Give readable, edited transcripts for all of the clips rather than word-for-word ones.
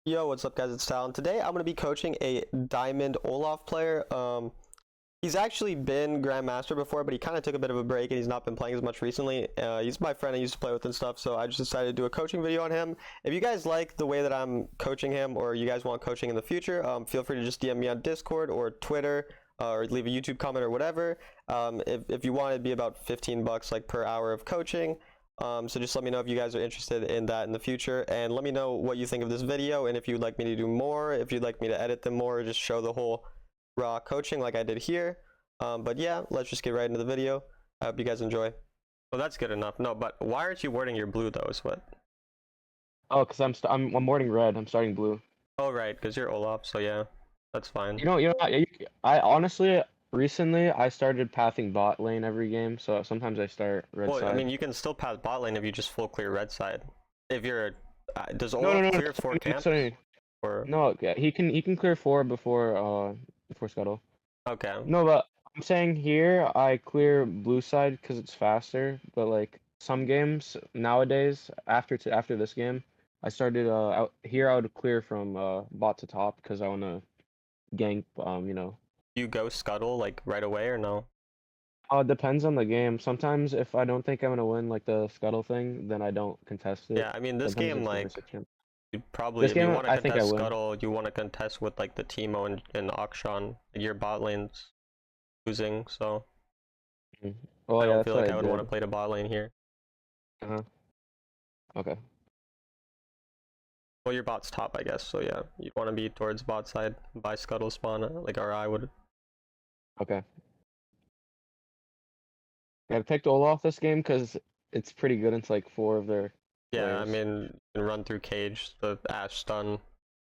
Yo, what's up guys, it's Talon. Today I'm going to be coaching a Diamond Olaf player. He's actually been Grandmaster before, but he kind of took a bit of a break and he's not been playing as much recently. He's my friend I used to play with and stuff, so I just decided to do a coaching video on him. If you guys like the way that I'm coaching him, or you guys want coaching in the future, feel free to just DM me on Discord or Twitter, or leave a YouTube comment or whatever. If you want, it'd be about 15 bucks like per hour of coaching. So just let me know if you guys are interested in that in the future, and let me know what you think of this video, and if you'd like me to do more, if you'd like me to edit them more, or just show the whole raw coaching like I did here. But yeah, let's just get right into the video. I hope you guys enjoy. Well, that's good enough. No, but why aren't you wording your blue though? Is what? Oh, cause I'm wording red. I'm starting blue. Oh right, because you're Olaf, so yeah, that's fine. I honestly recently I started pathing bot lane every game, so sometimes I start red Well, side. I mean, you can still pass bot lane if you just full clear red side. If you're, does No, Olaf no, no, clear that's 4 what camps? I mean. Or No, yeah, he can clear 4 before scuttle. okay. No, but I'm saying here I clear blue side because it's faster. But like some games nowadays, after this game, I started out here I would clear from bot to top because I wanna gank You go scuttle like right away or no? It depends on the game. Sometimes if I don't think I'm gonna win like the scuttle thing, then I don't contest it. Yeah, I mean this Depends game if the like versus champ. you probably This if you game want to I think I contest win. scuttle, you want to contest with like the Teemo and Akshan. Your bot lane's losing, so Mhm. Oh I yeah, don't that's feel what like I I would want to did. play the bot lane here. Uh-huh. Okay. Well, your bot's top, I guess. So yeah, you'd want to be towards bot side by scuttle spawn, like or I would. Okay. I picked Olaf this game because it's pretty good into like 4 of their Yeah, I players. mean, you can run through Cage, the Ashe stun,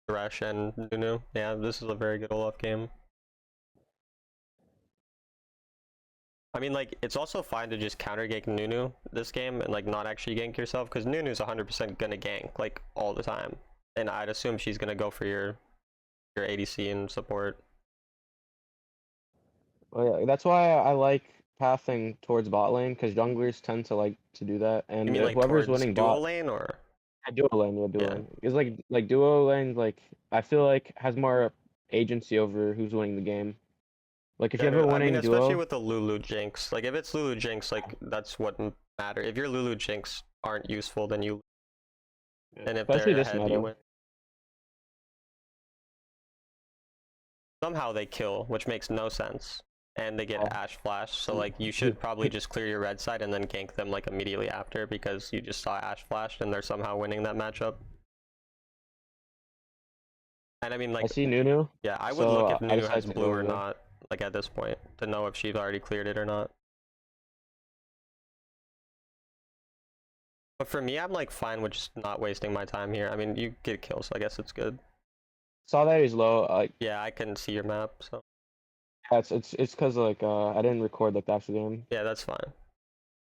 Thresh, and Nunu. Yeah, this is a very good Olaf game. I mean, like, it's also fine to just counter gank Nunu this game and, like, not actually gank yourself, because Nunu's 100% gonna gank, like, all the time. And I'd assume she's gonna go for your ADC and support. Oh yeah, that's why I like pathing towards bot lane because junglers tend to like to do that, You and mean, like, whoever's towards winning duo bot. lane, or? Duo lane, yeah, duo Yeah. lane. It's like duo lane, like I feel like has more agency over who's winning the game. Like if you have a I mean, winning especially duo, with the Lulu Jinx. Like, if it's Lulu Jinx, like, that's what matters. If your Lulu Jinx aren't useful, then you... And if especially they're this ahead, you meta. win. Somehow they kill, which makes no sense. And they get Oh, Ashe Flash, so like you should probably just clear your red side and then gank them like immediately after because you just saw Ashe Flash and they're somehow winning that matchup. And I mean, I like, see Nunu, yeah, I would look so if I Nunu has decided to blue go or over there. not, like at this point, to know if she's already cleared it or not. But for me, I'm like fine with just not wasting my time here. I mean, you get kills, so I guess it's good. Saw that he's low. Like Yeah, I can see your map, so yeah, it's because like I didn't record like after the game. yeah, that's fine.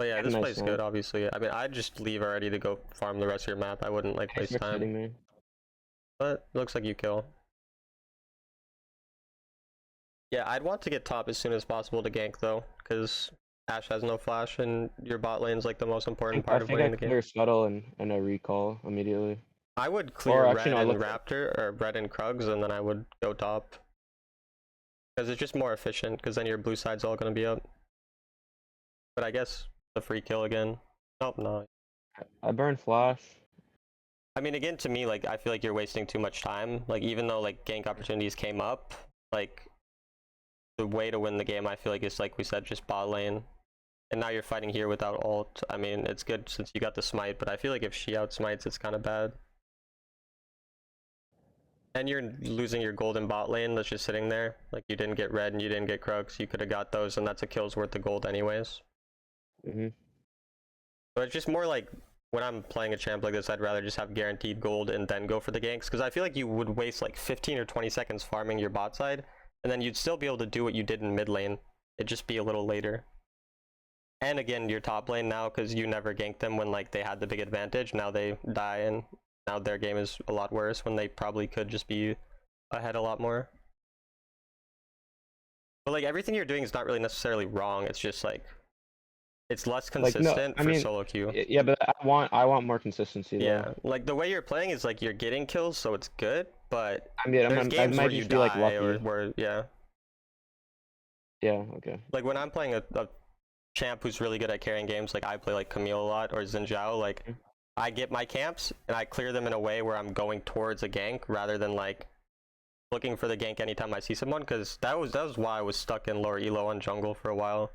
But yeah, this Nice play's good, snipe. obviously. I mean, I'd just leave already to go farm the rest of your map. I wouldn't like He's waste time. sitting there. But looks like you kill. Yeah, I'd want to get top as soon as possible to gank though, because Ashe has no flash and your bot lane's like the most important I part of think I winning the game. clear scuttle and a recall immediately. I would clear Or actually red no, I and looked. Raptor, or red and Krugs, and then I would go top. Because it's just more efficient, because then your blue side's all going to be up. But I guess the free kill again. Nope, no. I burned flash. I mean, again, to me, like, I feel like you're wasting too much time. Like, even though, like, gank opportunities came up, like, the way to win the game, I feel like, is, like we said, just bot lane. And now you're fighting here without ult. I mean, it's good since you got the smite, but I feel like if she outsmites, it's kind of bad. And you're losing your golden bot lane that's just sitting there. Like, you didn't get red and you didn't get Krugs. You could have got those, and that's a kill's worth of gold anyways. Mhm. But it's just more like, when I'm playing a champ like this, I'd rather just have guaranteed gold and then go for the ganks. Because I feel like you would waste like 15 or 20 seconds farming your bot side, and then you'd still be able to do what you did in mid lane. It'd just be a little later. And again, your top lane now, because you never ganked them when like they had the big advantage. Now they die, and now their game is a lot worse when they probably could just be ahead a lot more. But like everything you're doing is not really necessarily wrong. It's just like It's less Like, no, consistent I for mean, solo queue. yeah, but I want more consistency though. Yeah, like the way you're playing is like you're getting kills, so it's good. But I mean, there's I games where might you just be like die or lucky. where yeah. Yeah, okay. Like when I'm playing a champ who's really good at carrying games, like I play like Camille a lot or Xin Zhao, like Mhm. I get my camps and I clear them in a way where I'm going towards a gank rather than like looking for the gank anytime I see someone, because that was why I was stuck in lower elo on jungle for a while.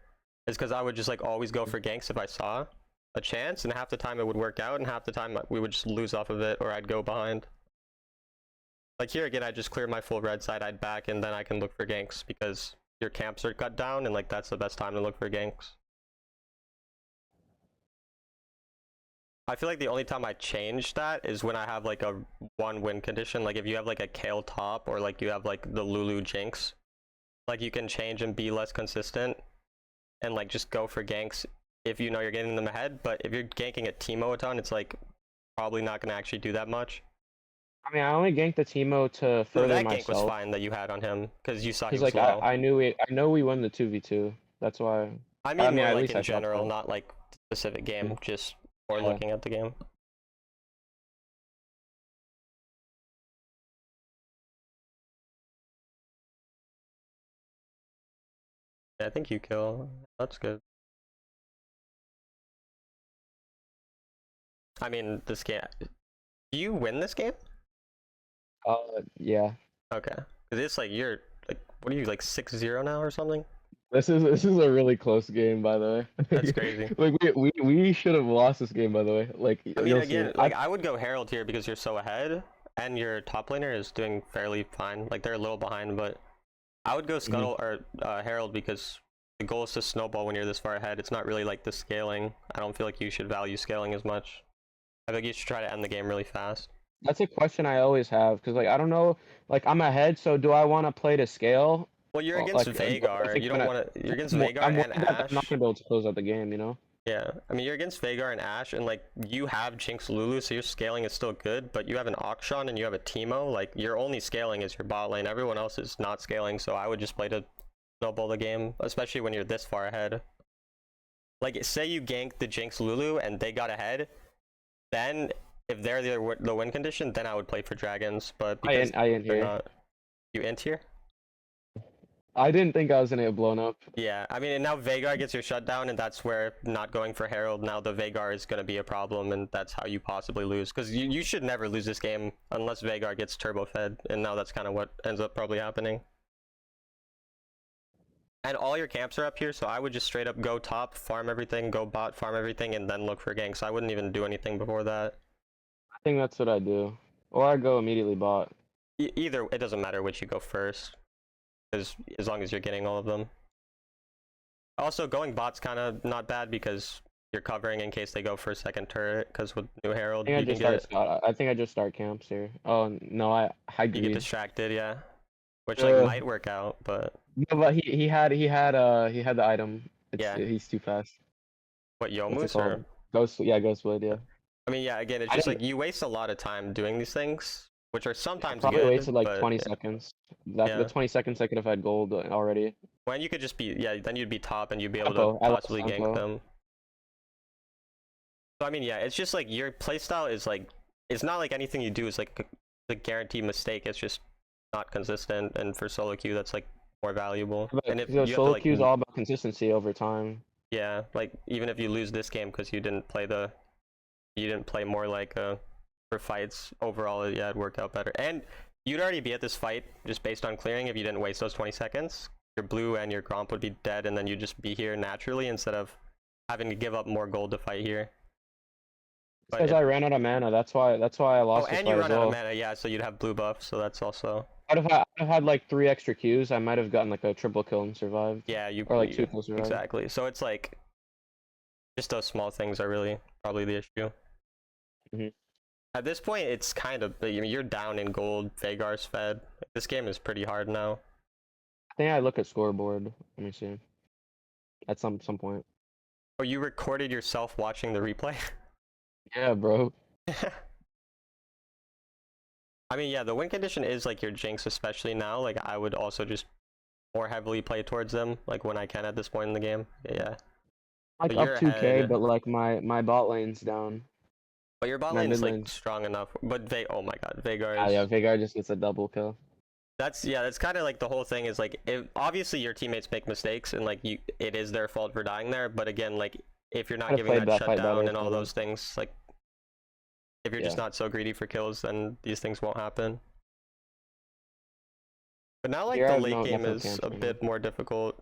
Is because I would just like always go for ganks if I saw a chance, and half the time it would work out and half the time we would just lose off of it or I'd go behind. Like here again, I just clear my full red side, I'd back, and then I can look for ganks because your camps are cut down and like that's the best time to look for ganks. I feel like the only time I change that is when I have like a one win condition. Like if you have like a Kale top or like you have like the Lulu Jinx, like you can change and be less consistent and like just go for ganks if you know you're getting them ahead. But if you're ganking a Teemo a ton, it's like probably not gonna actually do that much. I mean, I only ganked the Teemo to No, further that gank was myself fine that you had on him because you saw he because was like low. I know we won the 2v2. That's why. I mean more at like least in I thought general, so. not like specific game, Yeah. just more Yeah. looking at the game. Yeah, I think you kill. That's good. I mean, this game. Do you win this game? Yeah. Okay. Because it's like you're like, what are you like 6-0 now or something? This is a really close game, by the way. That's crazy. Like we should have lost this game, by the way. Like I mean, you'll see. again, like I would go Herald here because you're so ahead, and your top laner is doing fairly fine. Like they're a little behind, but I would go Scuttle or Herald because the goal is to snowball when you're this far ahead. It's not really like the scaling. I don't feel like you should value scaling as much. I think you should try to end the game really fast. That's a question I always have because like I don't know, like I'm ahead, so do I want to play to scale? Well, you're Or, against like, Veigar. like, You don't want to. You're against I'm Veigar and worried that I'm not Ashe. gonna be able to close out the game, you know? Yeah, I mean you're against Veigar and Ashe, and like you have Jinx Lulu, so your scaling is still good. But you have an Akshan and you have a Teemo. Like your only scaling is your bot lane. Everyone else is not scaling, so I would just play to snowball the game, especially when you're this far ahead. Like say you ganked the Jinx Lulu and they got ahead, then if they're the win condition, then I would play for dragons. But because I in they're here. not, you int here. I didn't think I was gonna get blown up. Yeah, I mean, and now Veigar gets your shutdown, and that's where not going for Herald, now the Veigar is going to be a problem, and that's how you possibly lose. Because you should never lose this game unless Veigar gets turbo fed, and now that's kind of what ends up probably happening. And all your camps are up here, so I would just straight up go top, farm everything, go bot, farm everything, and then look for ganks. I wouldn't even do anything before that. I think that's what I do, or I go immediately bot. Either, it doesn't matter which you go first, as long as you're getting all of them. Also, going bot's kind of not bad because you're covering in case they go for a second turret, because with new Herald, I you think I think I just start camps here. Oh no, I you greed. get distracted, yeah. Which like might work out, but No, but he had the item. Yeah. He's too fast. what, What's it Yomu's called? or? Ghostblade, yeah. I mean, yeah, again, it's I just didn't- like you waste a lot of time doing these things, which are sometimes Probably good, wasted like but 20 yeah. seconds. Yeah. The 20 seconds I could have had gold already. When you could just be, yeah, then you'd be top and you'd be able Tempo, to I love possibly gank tempo. them. So I mean, yeah, it's just like your playstyle is like, it's not like anything you do is like the guaranteed mistake. It's just not consistent, and for solo queue, that's like more valuable. But And if you know, you have to, solo like, queue is all about consistency over time. yeah, like even if you lose this game because you didn't play more like for fights overall, yeah, it'd work out better. And you'd already be at this fight just based on clearing if you didn't waste those 20 seconds. Your blue and your Gromp would be dead, and then you'd just be here naturally instead of having to give up more gold to fight here. Because I ran out of mana. That's why I Oh, lost this and fight you as run out well. of mana, yeah, so you'd have blue buff, so that's also, I'd have had like 3 extra Qs. I might have gotten like a triple kill and survived. yeah, Or like 2 kills survived. exactly. So it's like just those small things are really probably the issue. Mhm. At this point, it's kind of, I mean, you're down in gold. Veigar's fed. This game is pretty hard now. I think I look at scoreboard. Let me see. At some point. Oh, you recorded yourself watching the replay? Yeah, bro. I mean, yeah, the win condition is like your Jinx, especially now. Like, I would also just more heavily play towards them, like when I can at this point in the game. Yeah. Like So up you're 2k, ahead. but like my bot lane's down. But your bot My mid lane's like lane's. strong enough. But oh my god, Veigar Ah, yeah, is. Veigar just gets a double kill. That's kind of like the whole thing is like if obviously your teammates make mistakes and like it is their fault for dying there. But again, like if you're not Could've giving played that that fight shutdown better and all from him. those things, like if you're just Yeah. not so greedy for kills, then these things won't happen. But now like Here I the have late no game nothing is camps a right now. bit more difficult.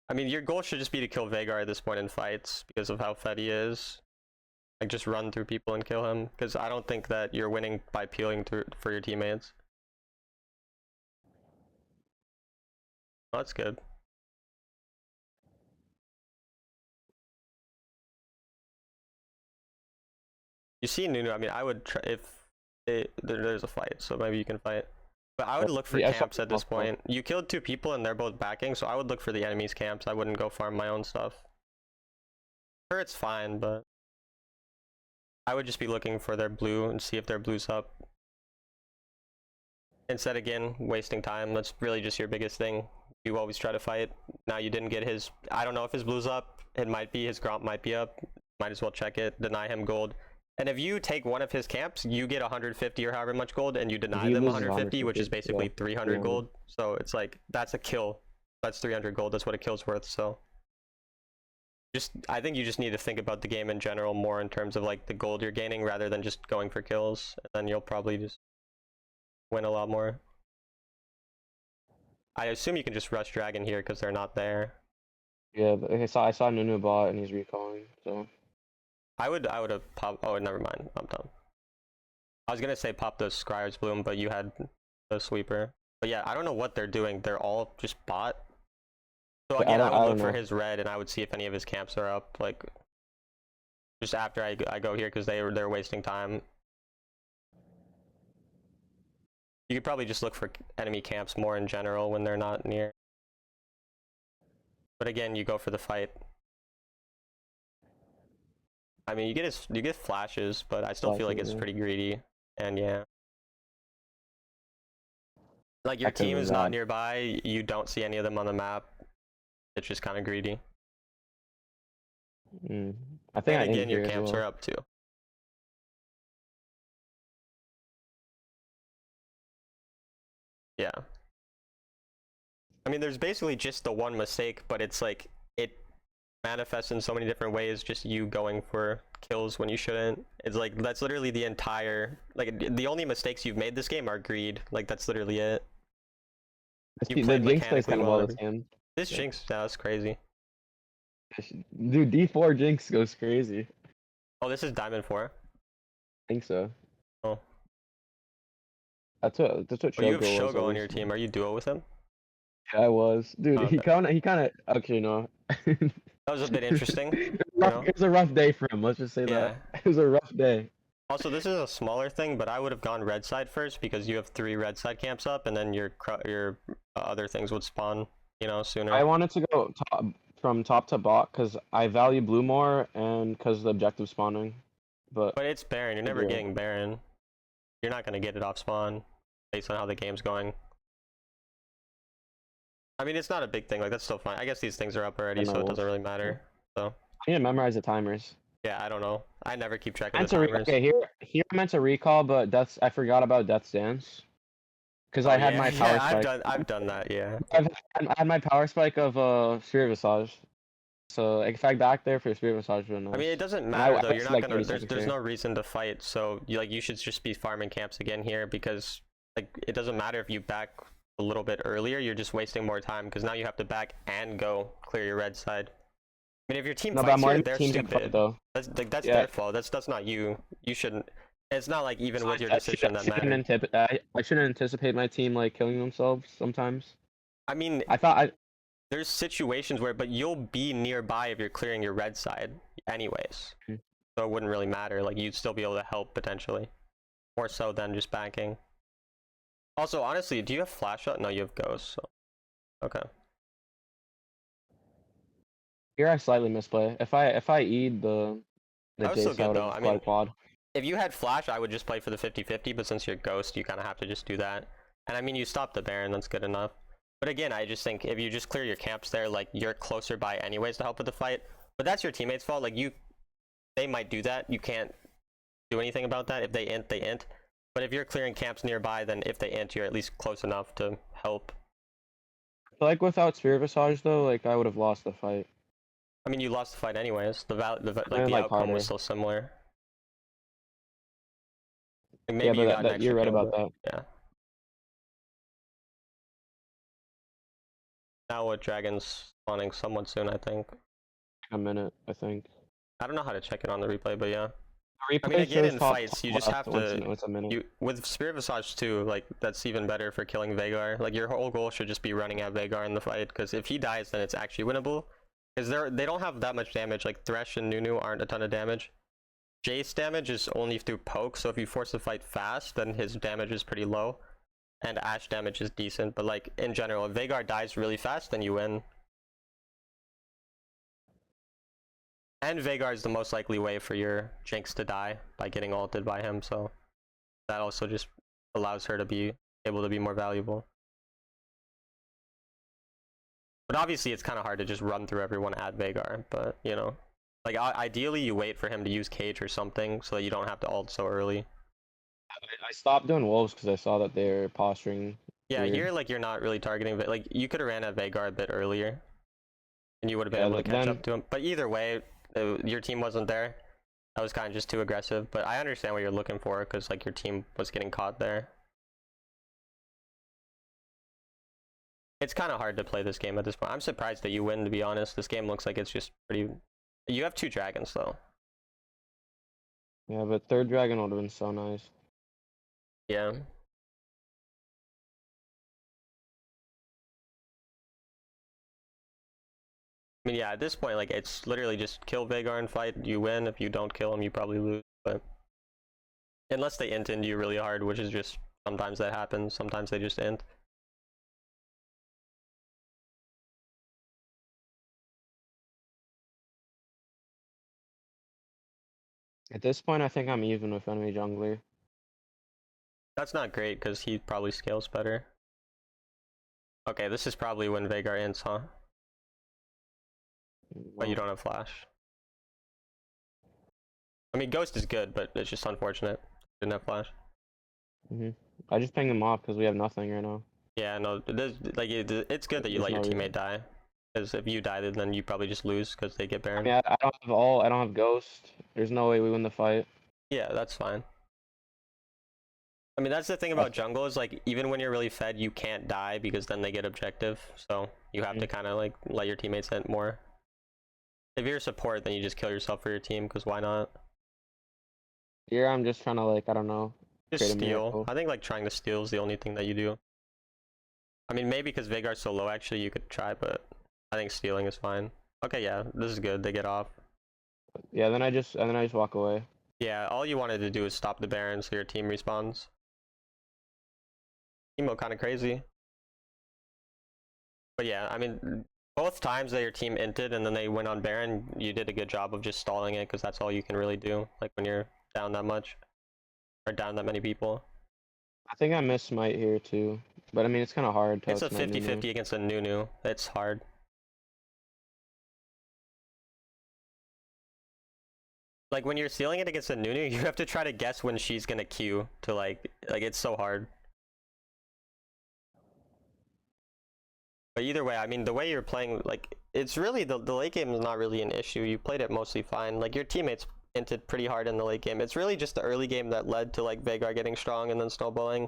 I mean, your goal should just be to kill Veigar at this point in fights because of how fed he is. Like just run through people and kill him because I don't think that you're winning by peeling through for your teammates. Oh, that's good. You see Nunu, I mean, I would try if there's a fight, so maybe you can fight. But I would look for Yeah, I saw camps at this multiple. point. You killed 2 people and they're both backing, so I would look for the enemy's camps. I wouldn't go farm my own stuff. Sure, it's fine, but I would just be looking for their blue and see if their blue's up. Instead, again, wasting time. That's really just your biggest thing. You always try to fight. Now you didn't get his. I don't know if his blue's up. It might be. His Gromp might be up. Might as well check it. Deny him gold. And if you take one of his camps, you get 150 or however much gold, and you deny He them loses 150, which is 150, basically yeah, 300 300. gold. So it's like that's a kill. That's 300 gold. That's what a kill's worth. So I think you just need to think about the game in general more in terms of like the gold you're gaining rather than just going for kills. And then you'll probably just win a lot more. I assume you can just rush dragon here because they're not there. Yeah, but I saw Nunu bot and he's recalling, so I would have popped. Oh, never mind. I'm done. I was gonna say pop the Scryer's Bloom, but you had the sweeper. But yeah, I don't know what they're doing. They're all just bot. So I again, I don't- would I look don't for know. his red, and I would see if any of his camps are up. Like just after I go here because they're wasting time. You could probably just look for enemy camps more in general when they're not near. But again, you go for the fight. I mean, you get flashes, but I still feel like Flashes, it's yeah. pretty greedy. And yeah. Like your I could've team been is not bad. nearby, you don't see any of them on the map. It's just kind of greedy. I think I And again, aimed your here as camps well. are up too. Yeah. I mean, there's basically just the one mistake, but it's like it manifests in so many different ways. Just you going for kills when you shouldn't. It's like that's literally the entire like the only mistakes you've made this game are greed. Like that's literally it. You The played Jinx plays mechanically kind of well. well this game. This Yeah. Jinx, yeah, that's crazy. Dude, D4 Jinx goes crazy. Oh, this is Diamond 4. I think so. Oh. That's what Oh, you have Shogo was Shogo on always your saying. team. Are you duo with him? Yeah, I was. Dude, Oh, he okay. kind of okay, no. That was a bit interesting. know? It was a rough day for him. Let's just say Yeah. that. It was a rough day. Also, this is a smaller thing, but I would have gone red side first because you have 3 red side camps up, and then your other things would spawn, sooner. I wanted to go from top to bot because I value blue more and because the objective spawning. But But it's Baron. You're never Yeah. getting Baron. You're not gonna get it off spawn, based on how the game's going. I mean, it's not a big thing. Like that's still fine. I guess these things are up already, so it doesn't really matter. So I need to memorize the timers. yeah, I don't know. I never keep track of Meant the to timers. okay, here I meant to recall, but I forgot about Death's Dance. Because I had yeah, my power spike. I've done that. Yeah. I had my power spike of Spirit Visage. So like, if I back there for Spirit Visage, would I mean, it doesn't I matter though. You're wasted, not like, gonna. 30 There's seconds there's here. no reason to fight. So you should just be farming camps again here because like it doesn't matter if you back a little bit earlier. You're just wasting more time because now you have to back and go clear your red side. I mean, if your team No, but fights I'm more here, than they're team can stupid. fight though. That's Yeah. their fault. That's not you. You shouldn't. It's not like even with your decision that matters. I shouldn't anticipate my team like killing themselves sometimes. I mean, I thought there's situations where, but you'll be nearby if you're clearing your red side, anyways. Hmm. So it wouldn't really matter. Like you'd still be able to help potentially, more so than just backing. Also, honestly, do you have flash up? No, you have ghost. So. Okay. here I slightly misplay. If I eat the That was still Jace good out though. of I mean, quad. if you had flash, I would just play for the 50-50, but since you're ghost, you kind of have to just do that. And I mean, you stopped the Baron, that's good enough. But again, I just think if you just clear your camps there, like you're closer by anyways to help with the fight. But that's your teammates' fault. Like they might do that. You can't do anything about that. If they int, they int. But if you're clearing camps nearby, then if they int, you're at least close enough to help. But, like without Spirit Visage though, like I would have lost the fight. I mean, you lost the fight anyways. The mean, like, outcome harder. was still similar. Like, Yeah, maybe but you got an you're extra right kill, about but- that. Yeah. Now what? Dragon's spawning somewhat soon, I think. A minute, I think. I don't know how to check it on the replay, but yeah. The I mean, replay again, shows in top fights, you just left have once to. it's a minute. You with Spirit Visage too, like that's even better for killing Veigar. Like your whole goal should just be running at Veigar in the fight, because if he dies, then it's actually winnable. Because they don't have that much damage. Like Thresh and Nunu aren't a ton of damage. Jace damage is only through poke, so if you force the fight fast, then his damage is pretty low, and Ashe damage is decent. But like in general, if Veigar dies really fast, then you win. And Veigar is the most likely way for your Jinx to die by getting ulted by him, so that also just allows her to be able to be more valuable. But obviously it's kind of hard to just run through everyone at Veigar, but you know, like ideally you wait for him to use Cage or something so that you don't have to ult so early. I stopped doing wolves because I saw that they're posturing. Yeah, weird. here like you're not really targeting, but like you could have ran at Veigar a bit earlier, and you would have been Yeah, able to but catch then- up to him. But either way, your team wasn't there. That was kind of just too aggressive. But I understand what you're looking for, because like your team was getting caught there. It's kind of hard to play this game at this point. I'm surprised that you win, to be honest. This game looks like it's just pretty. You have 2 dragons though. Yeah, but third dragon would have been so nice. Yeah. I mean, yeah, at this point, like, it's literally just kill Veigar and fight, you win. If you don't kill him, you probably lose, but... Unless they int into you really hard, which is just... Sometimes that happens, sometimes they just int. At this point, I think I'm even with enemy jungler. That's not great, because he probably scales better. Okay, this is probably when Veigar ints, huh? But you don't have flash. I mean, Ghost is good, but it's just unfortunate. Didn't have flash. I just pinged him off because we have nothing right now. Yeah, no, it's good that you There's let your no reason. teammate die. Because if you die, then you probably just lose because they get I Baron. mean, I don't have all. I don't have ghost. There's no way we win the fight. Yeah, that's fine. I mean, that's the thing about jungle is like even when you're really fed, you can't die because then they get objective. So you have to kind of like let your teammates hit more. If you're a support, then you just kill yourself for your team because why not? Here, I'm just trying to like I don't know. Just Create a steal. miracle. I think like trying to steal is the only thing that you do. I mean, maybe because Veigar's so low, actually, you could try, but I think stealing is fine. Okay, yeah, this is good. They get off. Yeah, then I just walk away. Yeah, all you wanted to do is stop the Baron so your team respawns. Emo kind of crazy. But yeah, I mean, both times that your team inted and then they went on Baron, you did a good job of just stalling it because that's all you can really do. Like when you're down that much or down that many people. I think I missed smite here too, but I mean it's kind of hard. To It's a outsmite Nunu. 50-50 against a Nunu. It's hard. Like when you're stealing it against a Nunu, you have to try to guess when she's gonna Q to like it's so hard. But either way, I mean the way you're playing, like it's really the late game is not really an issue. You played it mostly fine. Like your teammates inted pretty hard in the late game. It's really just the early game that led to like Veigar getting strong and then snowballing,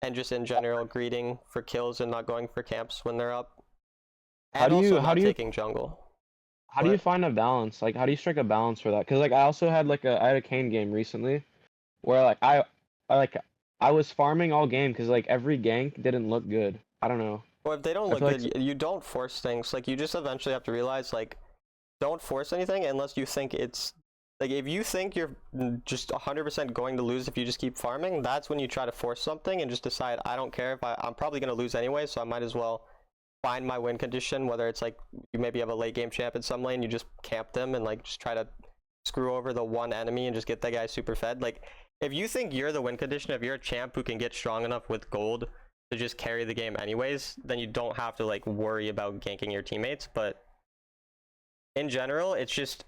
and just in general greeting for kills and not going for camps when they're up. How And do you- also how not do you- taking jungle. How do you What? find a balance? Like, how do you strike a balance for that? Because like I also had I had a Kane game recently, where like I was farming all game because like every gank didn't look good. I don't know. Well, if they don't I look feel like good, you don't force things. Like you just eventually have to realize like, don't force anything unless you think it's like if you think you're just 100% going to lose if you just keep farming, that's when you try to force something and just decide I don't care if I'm probably gonna lose anyway, so I might as well find my win condition. Whether it's like you maybe have a late game champ in some lane, you just camp them and like just try to screw over the one enemy and just get that guy super fed. Like if you think you're the win condition, if you're a champ who can get strong enough with gold to just carry the game anyways, then you don't have to like worry about ganking your teammates. But in general, it's just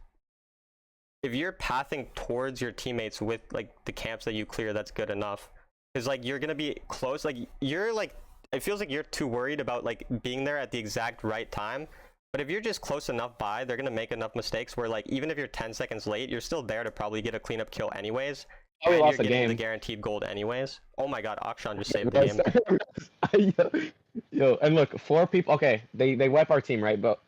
if you're pathing towards your teammates with like the camps that you clear, that's good enough. Because like you're gonna be close. Like you're like it feels like you're too worried about like being there at the exact right time. But if you're just close enough by, they're gonna make enough mistakes where like even if you're 10 seconds late, you're still there to probably get a cleanup kill anyways. Oh, we And lost you're the getting game. the guaranteed gold anyways. Oh my god, Akshan just saved the game. Yo, and look, 4 people. Okay, they wipe our team, right? But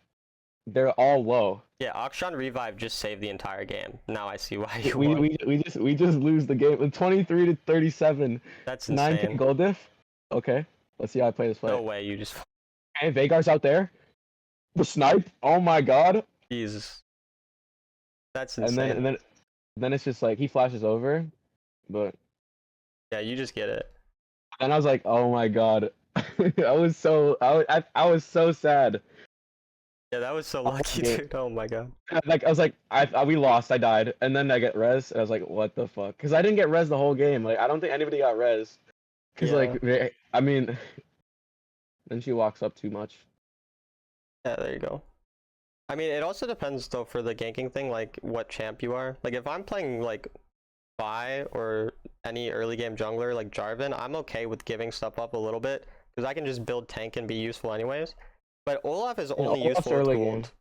they're all low. Yeah, Akshan Revive just saved the entire game. Now I see why you We won. we just lose the game with 23-37. That's 9k insane. gold diff. Okay, let's see how I play this fight. No way, you just Okay, Veigar's out there. The snipe. Oh my god. Jesus. That's And insane. then it's just like he flashes over, but Yeah, you just get it. then I was like, oh my god. I was so sad. Yeah, that was so lucky, Okay. dude. Oh my god. Like I was like, we lost. I died, and then I get res. And I was like, what the fuck? Because I didn't get res the whole game. Like I don't think anybody got res. Because like I mean, then she walks up too much. Yeah, there you go. I mean, it also depends though for the ganking thing, like what champ you are. Like if I'm playing like Vi or any early game jungler like Jarvan, I'm okay with giving stuff up a little bit because I can just build tank and be useful anyways. But Olaf is only Olaf's useful with early gold. game.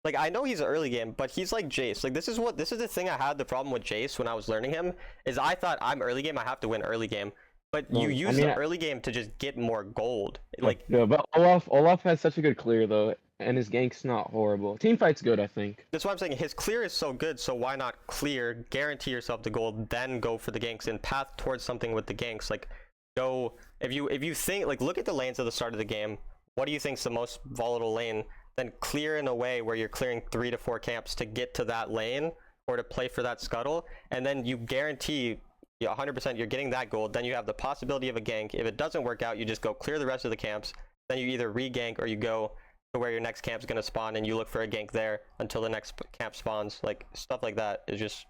Like I know he's early game, but he's like Jace. Like this is the thing I had the problem with Jace when I was learning him is I thought I'm early game, I have to win early game. But you Well, I use mean, the early game to just get more gold. Like yeah, but Olaf has such a good clear though, and his gank's not horrible. Team fight's good, I think. that's why I'm saying his clear is so good, so why not clear, guarantee yourself the gold, then go for the ganks and path towards something with the ganks. Like go if you think like look at the lanes at the start of the game. What do you think's the most volatile lane? Then clear in a way where you're clearing 3 to 4 camps to get to that lane or to play for that scuttle, and then you guarantee 100% you're getting that gold. Then you have the possibility of a gank. If it doesn't work out, you just go clear the rest of the camps. Then you either re-gank or you go to where your next camp is going to spawn and you look for a gank there until the next camp spawns. Like stuff like that is just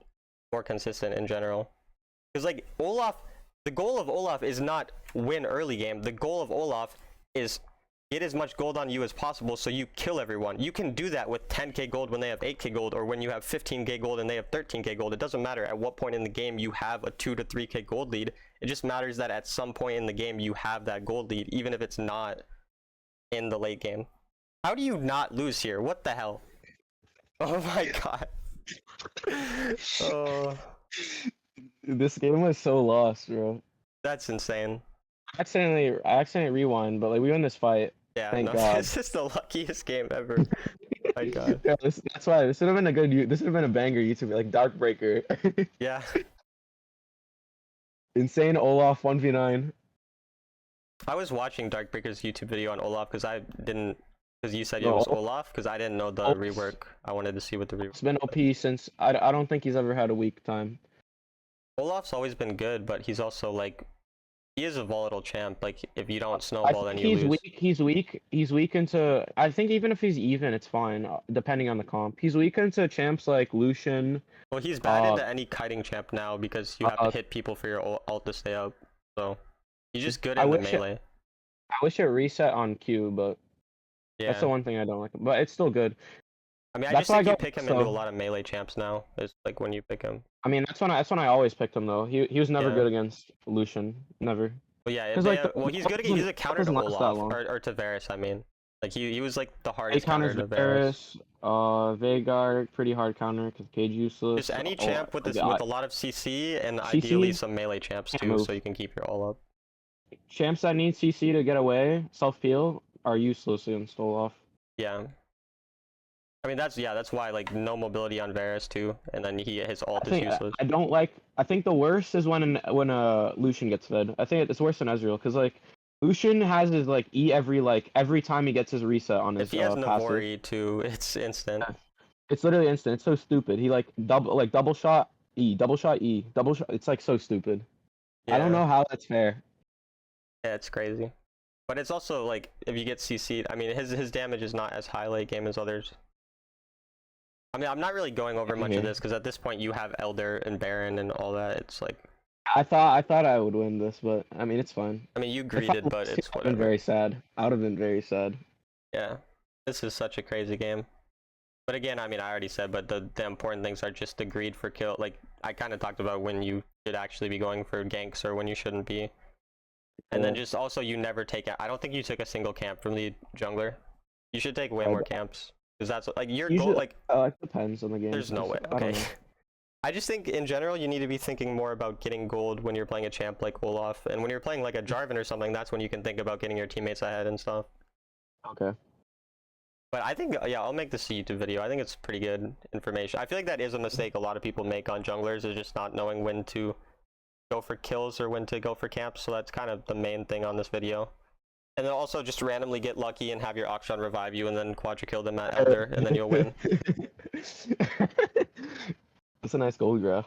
more consistent in general. Because like Olaf, the goal of Olaf is not win early game. The goal of Olaf is get as much gold on you as possible so you kill everyone. You can do that with 10k gold when they have 8k gold, or when you have 15k gold and they have 13k gold. It doesn't matter at what point in the game you have a 2 to 3k gold lead. It just matters that at some point in the game you have that gold lead, even if it's not in the late game. How do you not lose here? What the hell? Oh my god. Oh, This game was so lost, bro. that's insane. I accidentally rewind, but like we won this fight. Yeah, Thank no, God. this is the luckiest game ever. My god. Yeah, that's why this would have been a this would have been a banger YouTube, like Darkbreaker. Yeah. Insane Olaf 1v9. I was watching Darkbreaker's YouTube video on Olaf because you said it was Olaf, because I didn't know the rework. I wanted to see what the rework. It's been OP since I don't think he's ever had a weak time. Olaf's always been good, but he's also like he is a volatile champ. Like if you don't snowball, then you lose. He's weak into. I think even if he's even, it's fine, depending on the comp. He's weak into champs like Lucian. Well, he's bad into any kiting champ now because you have to hit people for your ult to stay up. So he's just good in the melee. I wish it reset on Q, but yeah, that's the one thing I don't like. But it's still good. I mean, I just think you pick him into a lot of melee champs now. It's like when you pick him. I mean, that's when I always picked him though. He was never good against Lucian, never. Well, yeah, well, he's good. He's a counter to Olaf or to Varus. I mean, like he was like the hardest counter to Varus. Veigar, pretty hard counter because Cage useless. Just any champ with a lot of CC and ideally some melee champs too, so you can keep your all up. Champs that need CC to get away, self heal, are useless against Olaf. Yeah. I mean that's why like no mobility on Varus too, and then his ult is useless. I think the worst is when Lucian gets fed. I think it's worse than Ezreal because like Lucian has his like E every time he gets his reset on his if he has passive. Navori too, it's instant. Yeah. It's literally instant. It's so stupid. He double shot E, double shot E, double shot. It's like so stupid. Yeah. I don't know how that's fair. Yeah, it's crazy. But it's also like if you get CC'd, I mean his damage is not as high late game as others. I mean, I'm not really going over much of this because at this point you have Elder and Baron and all that. It's like I thought I would win this, but I mean it's fine. I mean you greeted, but it's whatever. Been very sad. I would have been very sad. Yeah, this is such a crazy game. But again, I mean, I already said, but the important things are just the greed for kill. Like, I kind of talked about when you should actually be going for ganks or when you shouldn't be. And then Yeah. just also, you never take I don't think you took a single camp from the jungler. You should take way I more d- camps. Because that's like your Usually, goal, like, it depends on the game. there's no way. I don't Okay. know. I just think in general, you need to be thinking more about getting gold when you're playing a champ like Olaf. And when you're playing like a Jarvan or something, that's when you can think about getting your teammates ahead and stuff. Okay. But I think, yeah, I'll make this a YouTube video. I think it's pretty good information. I feel like that is a mistake a lot of people make on junglers, is just not knowing when to go for kills or when to go for camps. So that's kind of the main thing on this video. And then also just randomly get lucky and have your Akshan revive you and then quadra kill them at Elder, and then you'll win. That's a nice gold graph.